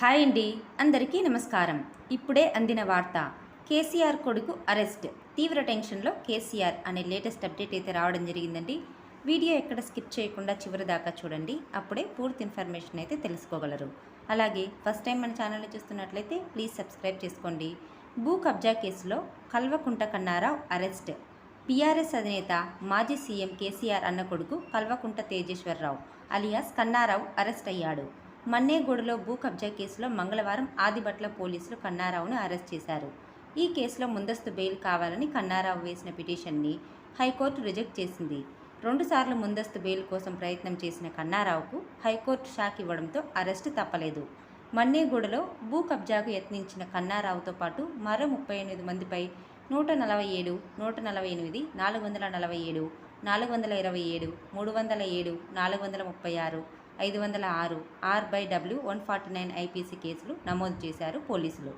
Hi అండి, అందరికీ నమస్కారం. ఇప్పుడే అందిన వార్త. కేసీఆర్ కొడుకు అరెస్ట్. తీవ్ర టెన్షన్లో కేసీఆర్ అనే లేటెస్ట్ అప్డేట్ అయితే రావడం జరిగిందండి. వీడియో ఎక్కడ స్కిప్ చేయకుండా చివరి దాకా చూడండి. అప్పుడే పూర్తి ఇన్ఫర్మేషన్ అయితే తెలుసుకోగలరు. అలాగే ఫస్ట్ టైం మన ఛానల్ని చూస్తున్నట్లయితే ప్లీజ్ సబ్స్క్రైబ్ చేసుకోండి. భూ కబ్జా కేసులో కల్వకుంట కన్నారావు అరెస్ట్. బీఆర్ఎస్ అధినేత మాజీ సీఎం కేసీఆర్ అన్న కొడుకు కల్వకుంట తేజేశ్వరరావు అలియాస్ కన్నారావు అరెస్ట్ అయ్యాడు. మన్నేగూడలో భూ కబ్జా కేసులో మంగళవారం ఆదిబట్ల పోలీసులు కన్నారావును అరెస్ట్ చేశారు. ఈ కేసులో ముందస్తు బెయిల్ కావాలని కన్నారావు వేసిన పిటిషన్ని హైకోర్టు రిజెక్ట్ చేసింది. రెండుసార్లు ముందస్తు బెయిల్ కోసం ప్రయత్నం చేసిన కన్నారావుకు హైకోర్టు షాక్ ఇవ్వడంతో అరెస్టు తప్పలేదు. మన్నేగూడలో భూ కబ్జాకు యత్నించిన కన్నారావుతో పాటు మరో 38 మందిపై 147, 148, 447, 427, 307, 436, 506 R/W 149 ఐపీసీ కేసులు నమోదు చేశారు పోలీసులు.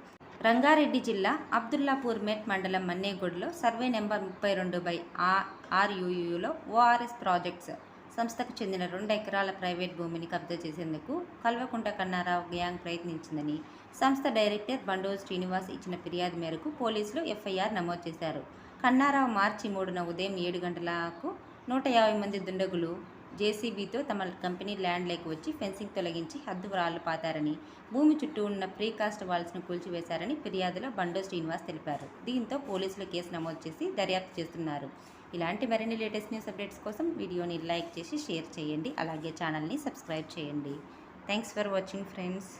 రంగారెడ్డి జిల్లా అబ్దుల్లాపూర్ మెట్ మండలం మన్నేగూడలో సర్వే నెంబర్ 32/RUUలో ఓఆర్ఎస్ ప్రాజెక్ట్స్ సంస్థకు చెందిన 2 ఎకరాల ప్రైవేట్ భూమిని కబ్జా చేసేందుకు కల్వకుంట కన్నారావు గ్యాంగ్ ప్రయత్నించిందని సంస్థ డైరెక్టర్ బండోజు శ్రీనివాస్ ఇచ్చిన ఫిర్యాదు మేరకు పోలీసులు ఎఫ్ఐఆర్ నమోదు చేశారు. కన్నారావు మార్చి 3న ఉదయం 7 గంటలకు 150 మంది దుండగులు జేసీబీతో తమ కంపెనీ ల్యాండ్లోకి వచ్చి ఫెన్సింగ్ తొలగించి హద్దు రాళ్లు పాతారని, భూమి చుట్టూ ఉన్న ప్రీకాస్ట్ వాల్స్ను కూల్చివేశారని ఫిర్యాదులో బండో శ్రీనివాస్ తెలిపారు. దీంతో పోలీసులు కేసు నమోదు చేసి దర్యాప్తు చేస్తున్నారు. ఇలాంటి మరిన్ని లేటెస్ట్ న్యూస్ అప్డేట్స్ కోసం వీడియోని లైక్ చేసి షేర్ చేయండి. అలాగే ఛానల్ని సబ్స్క్రైబ్ చేయండి. Thanks for watching friends.